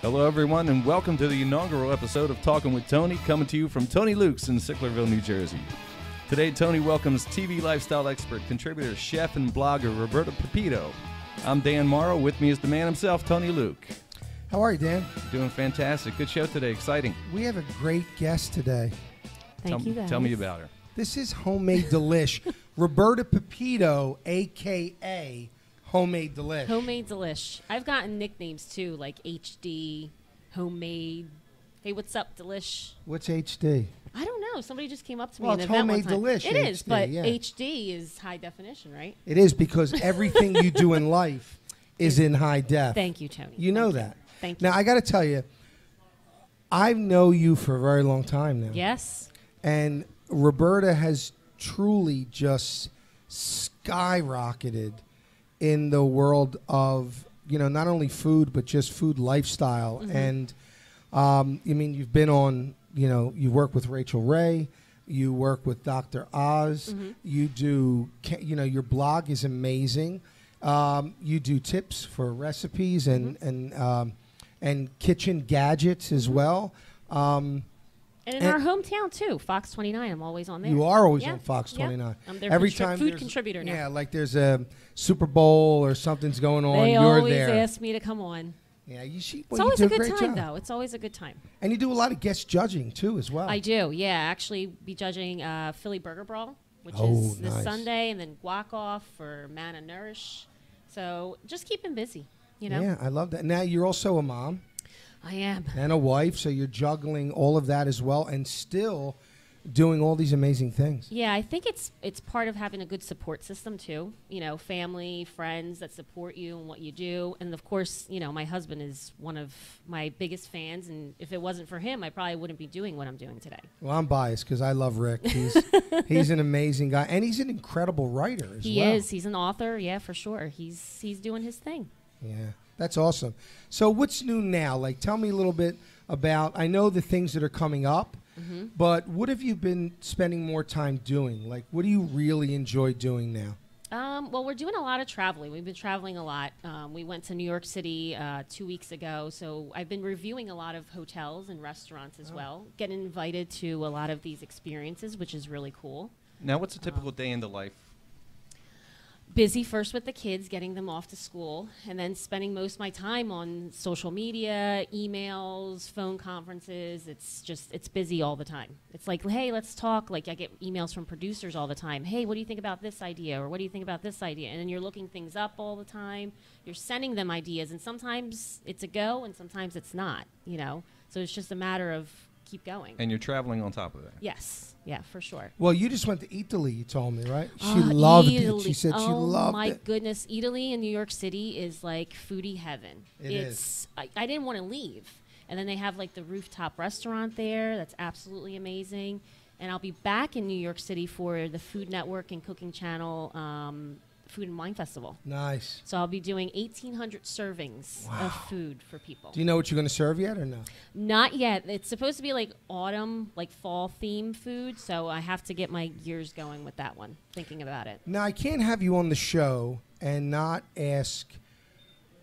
Hello, everyone, and welcome to the inaugural episode of Talkin with Tony, coming to you from Tony Luke's in Sicklerville, New Jersey. Today, Tony welcomes TV lifestyle expert, contributor, chef, and blogger Roberta Pipito. I'm Dan Morrow. With me is the man himself, Tony Luke. How are you, Dan? Doing fantastic. Good show today. Exciting. We have a great guest today. Thank you, guys. Tell me about her. This is Homemade Delish. Roberta Pipito, A.K.A. Homemade Delish. Homemade Delish. I've gotten nicknames, too, like HD, Homemade. Hey, what's up, Delish? What's HD? I don't know. Somebody just came up to me Well, in it's an event Homemade one time. Delish, It is, HD, but yeah. HD is high definition, right? It is, because everything you do in life is in high def. Thank you, Tony. You know Thank that. You. Thank you. Now, I got to tell you, I know you for a very long time now. Yes. And Roberta has truly just skyrocketed in the world of, you know, not only food, but just food lifestyle. Mm-hmm. And, I mean, you've been on, you know, you work with Rachel Ray, you work with Dr. Oz, Mm-hmm. you do, you know, your blog is amazing. You do tips for recipes and kitchen gadgets as well. And in our hometown, too, Fox 29. I'm always on there. You are always Yeah. on Fox 29. I'm their Every food time there's- contributor now. Yeah, like there's a Super Bowl or something's going on, They you're always there. ask me to come on. Yeah, It's you always do a good great time, job. though. It's always a good time. And you do a lot of guest judging, too, as well. I do, yeah. Actually, be judging Philly Burger Brawl, which Oh, is this nice. Sunday, and then Guac Off for Manna Nourish. So just keep him busy, you know? Yeah, I love that. Now, you're also a mom I am. and a wife, so you're juggling all of that as well and still doing all these amazing things. Yeah, I think it's part of having a good support system, too. You know, family, friends that support you and what you do. And, of course, you know, my husband is one of my biggest fans, and if it wasn't for him, I probably wouldn't be doing what I'm doing today. Well, I'm biased because I love Rick. He's an amazing guy, and he's an incredible writer as He well. is. He's an author, yeah, for sure. He's doing his thing. Yeah, that's awesome. So what's new now? Like, tell me a little bit about, I know the things that are coming up, Mm-hmm. but what have you been spending more time doing? Like, what do you really enjoy doing now? Well, we're doing a lot of traveling. We've been traveling a lot. We went to New York City 2 weeks ago, so I've been reviewing a lot of hotels and restaurants as well, getting invited to a lot of these experiences, which is really cool. Now, what's a typical day in the life? Busy first with the kids, getting them off to school, and then spending most of my time on social media, emails, phone conferences. It's busy all the time. It's like, hey, let's talk. Like, I get emails from producers all the time. Hey, what do you think about this idea? Or what do you think about this idea? And then you're looking things up all the time. You're sending them ideas, and sometimes it's a go, and sometimes it's not, you know? So it's just a matter of keep going. And you're traveling on top of that. Yes. Yeah, for sure. Well, you just went to Italy, you told me, right? She loved it. She said she loved my it. goodness. Italy and New York City is like foodie heaven. It is. I didn't want to leave. And then they have like the rooftop restaurant there. That's absolutely amazing. And I'll be back in New York City for the Food Network and Cooking Channel Food and Wine Festival. Nice. So I'll be doing 1,800 servings of food for people. Do you know what you're going to serve yet or no? Not yet. It's supposed to be like autumn, like fall theme food. So I have to get my gears going with that one, thinking about it. Now, I can't have you on the show and not ask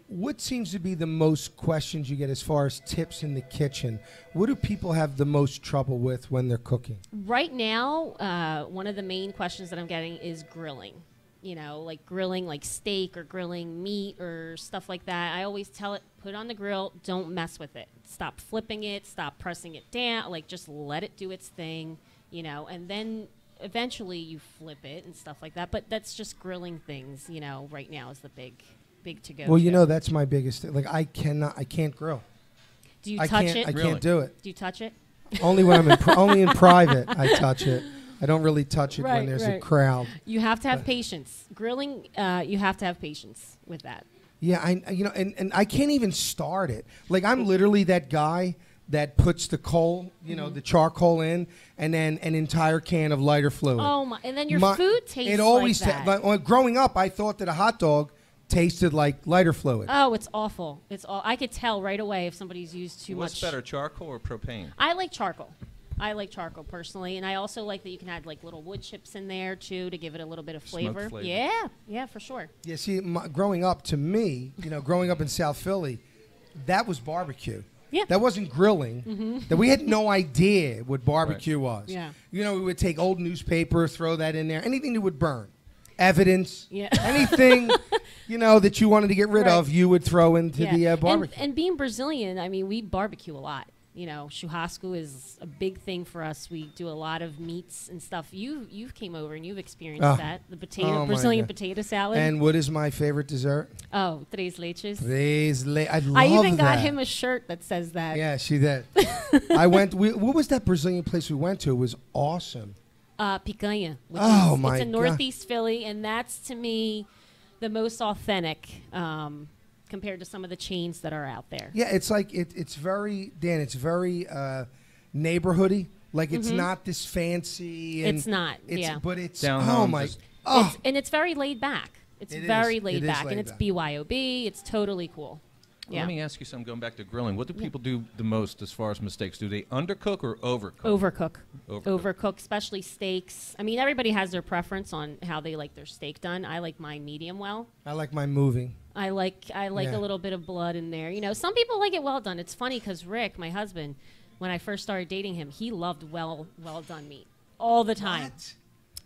what seems to be the most questions you get as far as tips in the kitchen. What do people have the most trouble with when they're cooking? Right now, one of the main questions that I'm getting is grilling. You know, like grilling like steak or grilling meat or stuff like that. I always tell it, put it on the grill, don't mess with it. Stop flipping it, stop pressing it down, like just let it do its thing, you know, and then eventually you flip it and stuff like that. But that's just grilling things, you know, right now is the big to go. Well, you know, that's my biggest thing. Like, I can't grill. Do you I touch can't, it? I can't do it. Do you touch it? Only when I'm only in private I touch it. I don't really touch it when Right, there's a right. crowd. You have to have patience. Grilling, you have to have patience with that. Yeah, and I can't even start it. Like, I'm literally that guy that puts the coal, you know, the charcoal in, and then an entire can of lighter fluid. Oh my! And then your My- food tastes It always like that. like, growing up, I thought that a hot dog tasted like lighter fluid. Oh, it's awful. I could tell right away if somebody's used too What's much. better, charcoal or propane? I like charcoal. I like charcoal personally, and I also like that you can add like little wood chips in there too to give it a little bit of flavor. flavor. Yeah, for sure. Yeah, see, growing up, to me, you know, growing up in South Philly, that was barbecue. Yeah. That wasn't grilling. That we had no idea what barbecue was. Yeah. You know, we would take old newspaper, throw that in there, anything that would burn. Evidence. Yeah. Anything, you know, that you wanted to get rid Right. of, you would throw into the barbecue. And being Brazilian, I mean, we barbecue a lot. You know, churrasco is a big thing for us. We do a lot of meats and stuff. You've came over and you've experienced that. The Oh my Brazilian God. potato salad. And what is my favorite dessert? Oh, tres leches. I love I even got that. him a shirt that says that. Yeah, she did. I went. What was that Brazilian place we went to? It was awesome. Picanha. Which Oh, is, my It's in God. Northeast Philly, and that's to me the most authentic compared to some of the chains that are out there. Yeah, it's like it's very Dan. It's very neighborhoody. Like it's not this fancy. And It's not, It's, yeah. But it's Down oh home, my. just- Oh, It's very laid back. It's It very is. laid It is back, laid and it's back. BYOB. It's totally cool. Yeah. Let me ask you something. Going back to grilling, what do people do the most as far as mistakes? Do they undercook or overcook? Overcook. Overcook. Overcook, especially steaks. I mean, everybody has their preference on how they like their steak done. I like mine medium well. I like my moving. I like Yeah. a little bit of blood in there. You know, some people like it well done. It's funny because Rick, my husband, when I first started dating him, he loved well done meat all the time. What?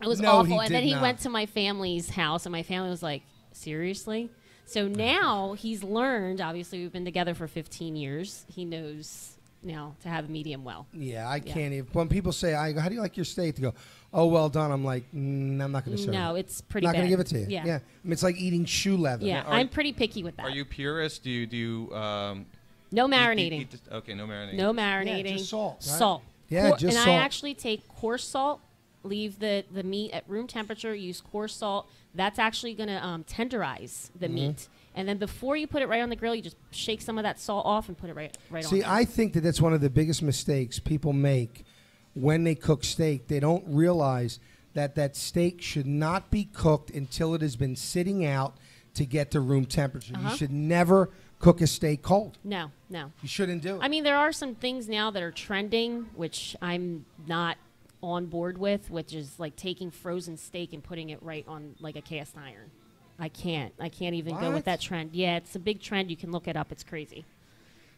It was No, awful. he And then did he not. went to my family's house, and my family was like, seriously? So now he's learned, obviously, we've been together for 15 years. He knows now to have a medium well. Yeah, I can't even. When people say, "I go, how do you like your steak?" They go, "Oh, well done." I'm like, I'm not going to serve No, it. it's pretty Not bad. going to give it to you. Yeah. I mean, it's like eating shoe leather. Yeah, Are I'm you- pretty picky with that. Are you purist? Do you No eat- marinating. eat the- okay, no marinating. No marinating. just salt, right? Salt. Yeah, just and salt. I actually take coarse salt, leave the meat at room temperature, use coarse salt. That's actually going to tenderize the meat. And then before you put it right on the grill, you just shake some of that salt off and put it right on See, there. I think that's one of the biggest mistakes people make when they cook steak. They don't realize that steak should not be cooked until it has been sitting out to get to room temperature. You should never cook a steak cold. No. You shouldn't do it. I mean, there are some things now that are trending, which I'm not on board with, which is like taking frozen steak and putting it right on like a cast iron. I can't even go What? with that trend. Yeah, it's a big trend. You can look it up. It's crazy.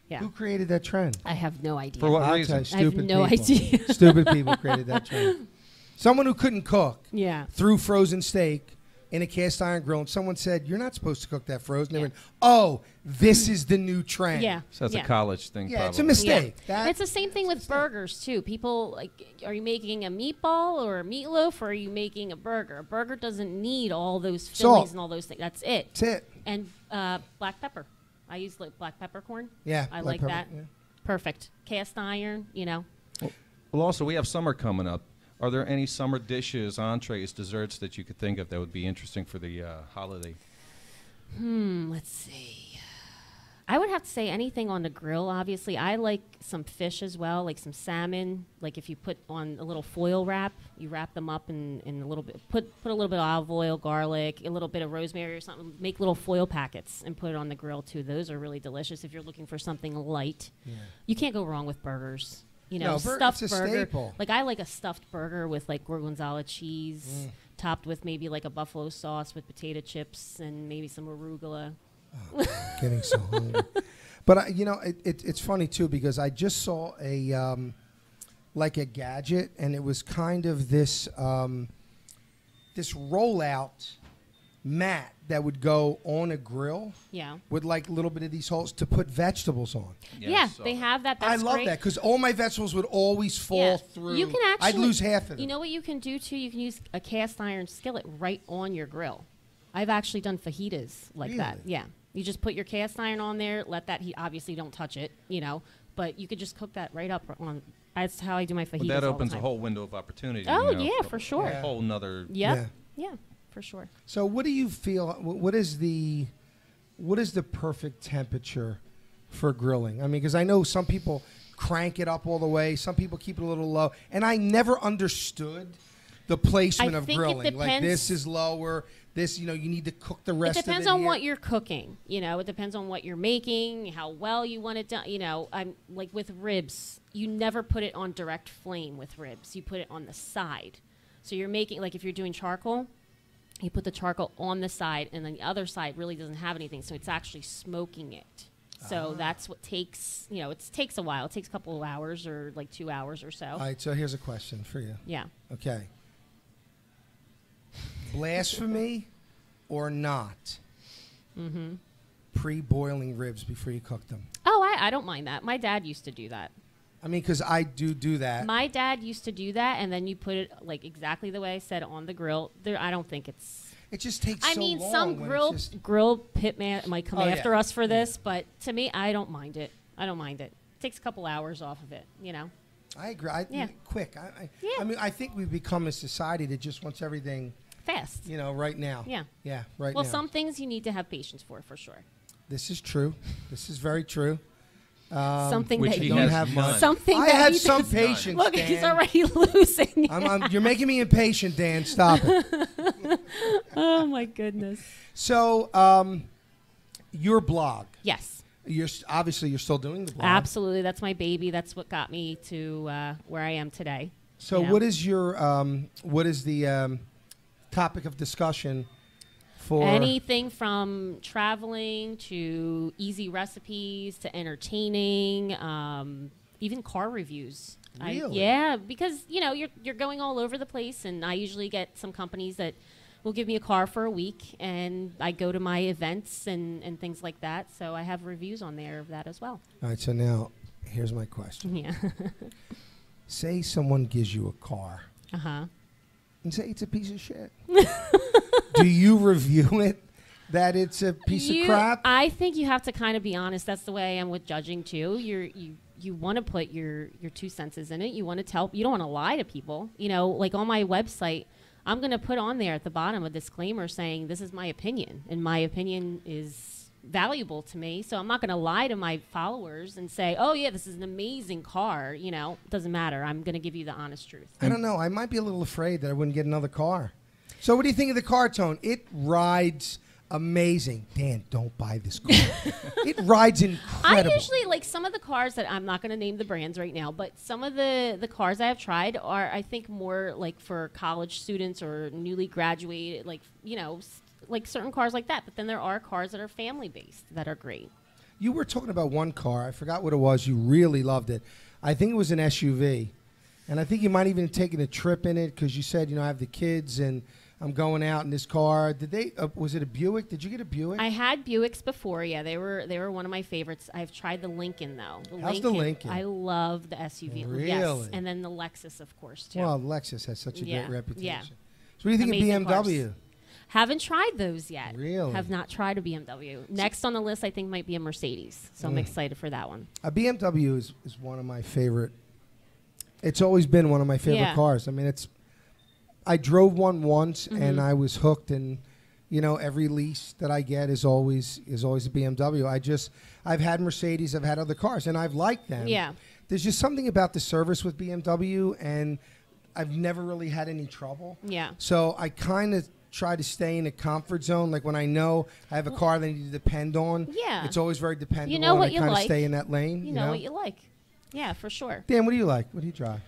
Yeah. Who created that trend? I have no idea. For what I'll reason? tell you, I have stupid no people. idea. Stupid people created that trend. Someone who couldn't cook Yeah. threw frozen steak in a cast iron grill, and someone said, "You're not supposed to cook that frozen." They Yeah. went, "Oh, this is the new trend." Yeah. So that's yeah. a college thing, Yeah, probably. it's a mistake. That- It's the same thing with burgers too. People like, are you making a meatball or a meatloaf, or are you making a burger? A burger doesn't need all those fillings Salt. and all those things. That's it. That's it. And black pepper. I use like black peppercorn. Yeah, I black like pepper, that. yeah. Perfect. Cast iron. You know. Well, also, we have summer coming up. Are there any summer dishes, entrees, desserts that you could think of that would be interesting for the holiday? Let's see. I would have to say anything on the grill, obviously. I like some fish as well, like some salmon. Like if you put on a little foil wrap, you wrap them up in a little bit, put a little bit of olive oil, garlic, a little bit of rosemary or something. Make little foil packets and put it on the grill too. Those are really delicious if you're looking for something light. Yeah. You can't go wrong with burgers. You know, No, stuffed it's a burger. staple. Like I like a stuffed burger with like gorgonzola cheese, topped with maybe like a buffalo sauce with potato chips and maybe some arugula. Getting so hungry. But it's funny too because I just saw a like a gadget, and it was kind of this this rollout mat that would go on a grill Yeah. with like a little bit of these holes to put vegetables on. Yeah, so- they have that. That's I love great. that because all my vegetables would always fall Yeah. through. You can actually. I'd lose half of them. You know what you can do too? You can use a cast iron skillet right on your grill. I've actually done fajitas like that. Really? Yeah. You just put your cast iron on there, let that heat. Obviously, don't touch it, but you could just cook that right up on. That's how I do my fajitas. Well, that all the opens a time. whole window of opportunity. Oh, yeah, for sure. A whole nother. Yep. Yeah, for sure. So what do you feel? What is the perfect temperature for grilling? I mean, because I know some people crank it up all the way. Some people keep it a little low, and I never understood the placement I of think it grilling. Like depends- this is lower. This, you need to cook the It rest. depends of it on here. what you're cooking. It depends on what you're making, how well you want it done. I'm like with ribs, you never put it on direct flame with ribs. You put it on the side. So you're making, like if you're doing charcoal, you put the charcoal on the side, and then the other side really doesn't have anything. So it's actually smoking it. So that's what takes, it takes a while. It takes a couple of hours or like 2 hours or so. All right, so here's a question for you. Yeah. Okay. Blasphemy or not? Mm-hmm. Pre-boiling ribs before you cook them. Oh, I don't mind that. My dad used to do that. I mean, because I do that. My dad used to do that, and then you put it like exactly the way I said on the grill. I don't think it's... It just takes I so mean, long. some grill pitman might come after us for this, but to me, I don't mind it. I don't mind it. It takes a couple hours off of it, I agree. Quick. Yeah. I mean, I think we've become a society that just wants everything fast. Right now. Yeah. Yeah, right now. Well, some things you need to have patience for sure. This is true. This is very true. Something which that he you has have none. something I that have he some does- patience, Look, Dan. he's already losing. You're making me impatient, Dan. Stop it. Oh my goodness. So, your blog. Yes. Obviously you're still doing the blog. Absolutely. That's my baby. That's what got me to where I am today. So, what is the topic of discussion for anything from traveling to easy recipes to entertaining, even car reviews. Really? Yeah, because you're going all over the place, and I usually get some companies that will give me a car for a week, and I go to my events and things like that. So I have reviews on there of that as well. All right, so now here's my question. Yeah. Say someone gives you a car Uh-huh. and say it's a piece of shit. Do you review it that it's a piece of crap? I think you have to kind of be honest. That's the way I am with judging too. You want to put your 2 senses in it. You want to tell. You don't want to lie to people. Like on my website, I'm going to put on there at the bottom a disclaimer saying this is my opinion, and my opinion is valuable to me. So I'm not going to lie to my followers and say, oh yeah, this is an amazing car. It doesn't matter. I'm going to give you the honest truth. I don't know. I might be a little afraid that I wouldn't get another car. So what do you think of the car, Tone? It rides amazing. Dan, don't buy this car. It rides incredible. I usually like some of the cars that I'm not going to name the brands right now, but some of the cars I have tried are, I think, more like for college students or newly graduated, like like certain cars like that. But then there are cars that are family based that are great. You were talking about one car. I forgot what it was. You really loved it. I think it was an SUV, and I think you might even have taken a trip in it because you said, I have the kids and I'm going out in this car. Did they? Was it a Buick? Did you get a Buick? I had Buicks before. Yeah, they were one of my favorites. I've tried the Lincoln though. How's the Lincoln? I love the SUV. Really? Yes, and then the Lexus, of course, too. Well, Lexus has such a Yeah, great reputation. yeah. So what do you think Amazing of BMW? cars. Haven't tried those yet. Really? Have not tried a BMW. Next on the list, I think, might be a Mercedes. So I'm excited for that one. A BMW is one of my favorite. It's always been one of my favorite cars. I mean, I drove one once and I was hooked, and every lease that I get is always a BMW. I've had Mercedes, I've had other cars, and I've liked them. Yeah. There's just something about the service with BMW, and I've never really had any trouble. Yeah. So I kind of try to stay in a comfort zone. Like when I know I have a car that I need to depend on, it's always very dependable. You know what and I you kind of like. stay in that lane. You know what you like. Yeah, for sure. Dan, what do you like? What do you drive?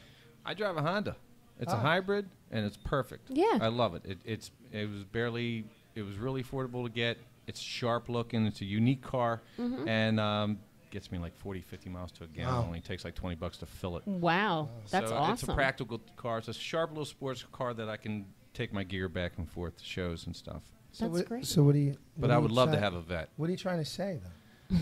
I drive a Honda. It's a hybrid, and it's perfect. Yeah. I love it. It was really affordable to get. It's sharp looking. It's a unique car, and gets me like 40, 50 miles to a gallon. Wow. Only takes like $20 to fill it. Wow, that's so awesome. It's a practical car. It's a sharp little sports car that I can take my gear back and forth to shows and stuff. That's great. So what do you? But I would love to have a vet. What are you trying to say, though?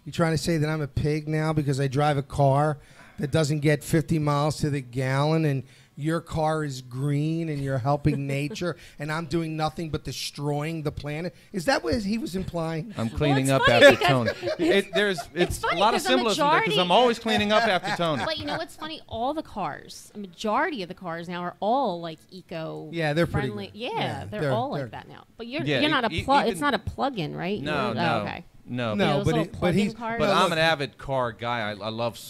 You trying to say that I'm a pig now because I drive a car that doesn't get 50 miles to the gallon, and your car is green and you're helping nature, and I'm doing nothing but destroying the planet? Is that what he was implying? I'm cleaning Well, up it's after funny Tony. It's a funny lot of 'cause a symbolism there because I'm majority- always cleaning up after Tony. But what's funny? All the cars, a majority of the cars now are all like eco. Yeah, they're pretty friendly. good. Yeah, Yeah, they're all they're- like that now. But you're Yeah, not a e- plug. even- It's not a plug-in, right? No, You're- no, Oh, okay. no. No, Those but little but plug-in he's cars? But no, I'm look, an avid car guy. I love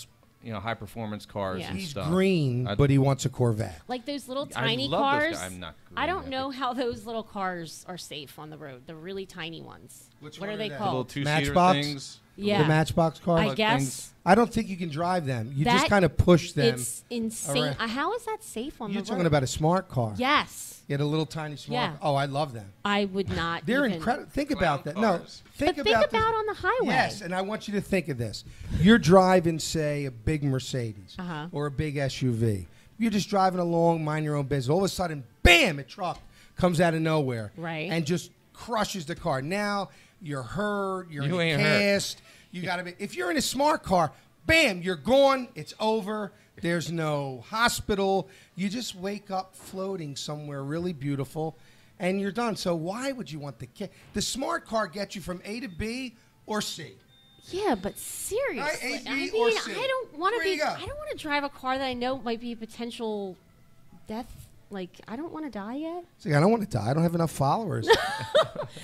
high performance cars Yeah. and He's stuff. green, but he wants a Corvette. Like those little I tiny love those cars. guys. I'm not I green, don't I know how those little cars are safe on the road. The really tiny ones. Which what one are are they they? The little called? two-seater Matchbox? things. Yeah. The Matchbox cars? I guess. I don't think you can drive them. You just That- kind of push them. It's insane. around. How is that safe on You're the talking road? about a smart car. Yes. You had a little tiny smart Yeah. car. Oh, I love them. I would not. They're even. incredible. Think about that. Clown No, cars. think But about think this. about on the highway. Yes, and I want you to think of this. You're driving, say, a big Mercedes Uh-huh. or a big SUV. You're just driving along, mind your own business. All of a sudden, bam, a truck comes out of nowhere. Right. And just crushes the car. Now, you're hurt. You're You in a ain't hurt. cast. You got to be. If you're in a smart car, bam, you're gone. It's over. There's no hospital. You just wake up floating somewhere really beautiful, and you're done. So why would you want the smart car gets you from A to B or C? Yeah, but seriously, Right, A, I B, mean, or C. I don't want to Where you be. go? I don't want to drive a car that I know might be a potential death. Like, I don't want to die yet. It's like, I don't want to die. I don't have enough followers.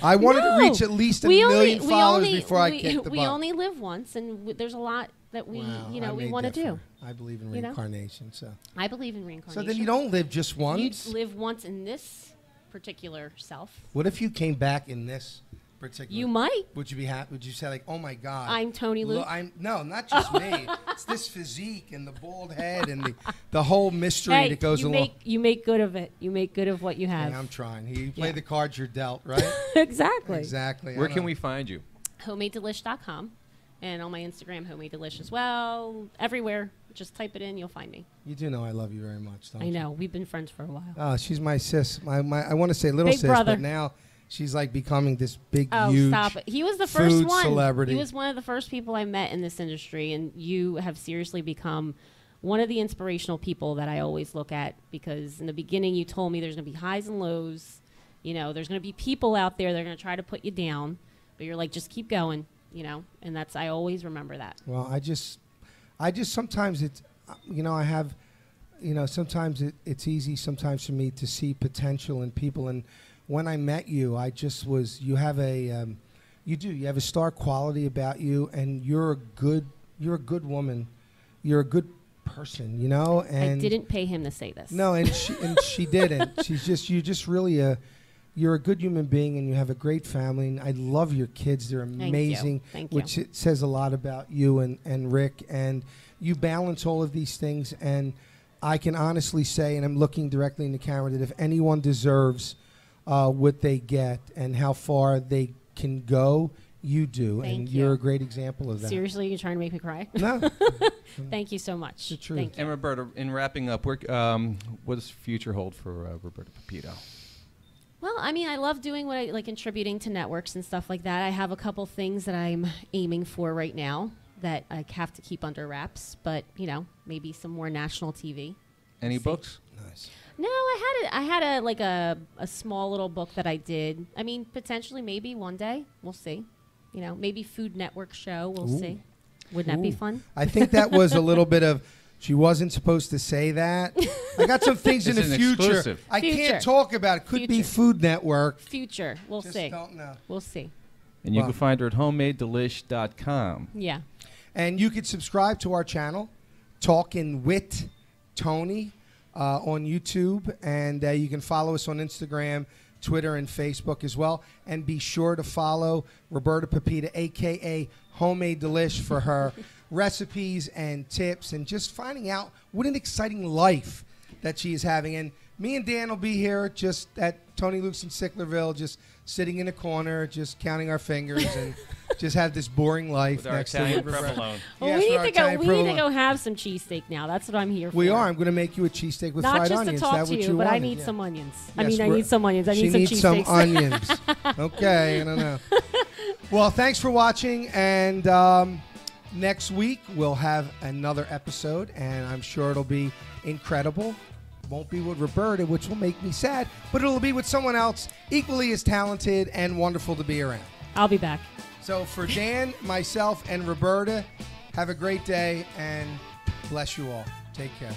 I wanted to reach at least a We million only- followers we only- before I we- kick the We butt. only live once, and there's a lot that we, Wow, we I want to made do. that for- I believe in You know? reincarnation. So I believe in reincarnation. then you don't live just once. You live once in this particular self. What if you came back in this particular? You might. Would you be happy? Would you say like, oh my God? I'm Tony Luke. No, not just me. It's this physique and the bald head and the whole mystery Hey, that goes you along. you make good of it. You make good of what you have. Yeah, I'm trying. You play Yeah. the cards you're dealt, right? Exactly. Exactly. Where I can know. we find you? HomemadeDelish.com, and on my Instagram, HomemadeDelish as well. Everywhere, just type it in, you'll find me. You do know I love you very much, don't I you? know we've been friends for a while. Oh, she's my sis. I want to say little Big sis, brother. but now she's like becoming this big, Oh, huge stop it! He was the first food one. celebrity. He was one of the first people I met in this industry, and you have seriously become one of the inspirational people that I always look at. Because in the beginning, you told me there's going to be highs and lows. You know, there's going to be people out there that are going to try to put you down, but you're like, just keep going. You know, and that's I always remember that. Well, I just sometimes it's, I have, sometimes it's easy sometimes for me to see potential in people. And when I met you, I just was, you have a star quality about you, and you're a good woman. You're a good person, and I didn't pay him to say this. no, and she didn't. You're a good human being, and you have a great family. And I love your kids; they're amazing. Thank you. Which it says a lot about you and Rick. And you balance all of these things. And I can honestly say, and I'm looking directly in the camera, that if anyone deserves what they get and how far they can go, you do. Thank and you. you're a great example of that. Seriously, you're trying to make me cry. No. Thank you so much. the truth. Thank you. And Roberta, in wrapping up, what does future hold for Roberta Pipito? Well, I mean, I love doing what I like, contributing to networks and stuff like that. I have a couple things that I'm aiming for right now that I have to keep under wraps, but maybe some more national TV. Any See. books? Nice. No, I had a small little book that I did. I mean, potentially, maybe one day we'll see. Maybe Food Network show. We'll Ooh. see. Wouldn't that be Ooh. fun? I think that was a little bit of, she wasn't supposed to say that. I got some things in It's the an future. exclusive. I Future. can't talk about it. Could be Future. Food Network. Future. We'll Just see. don't know. We'll see. And you Wow. can find her at HomemadeDelish.com. Yeah. And you could subscribe to our channel, Talkin with Tony, on YouTube. And you can follow us on Instagram, Twitter, and Facebook as well. And be sure to follow Roberta Pipito, A.K.A. Homemade Delish, for her recipes and tips and just finding out what an exciting life that she is having. And me and Dan will be here just at Tony Luke's in Sicklerville, just sitting in a corner, just counting our fingers and just have this boring life With our next to Italian Roberta. provolone. Well, Yes, we for need our to go. Italian We need to provolone. go have some cheesesteak now. That's what I'm here for. We are. I'm going to make you a cheesesteak with Not fried just onions. to talk That to what you, but I wanted? need Yeah. some onions. Yes, I we're- need some onions. I She need some needs some cheesesteaks. onions. Okay, I don't know. Well, thanks for watching, and next week we'll have another episode, and I'm sure it'll be incredible. Won't be with Roberta, which will make me sad, but it'll be with someone else equally as talented and wonderful to be around. I'll be back. So for Dan, myself, and Roberta, have a great day, and bless you all. Take care.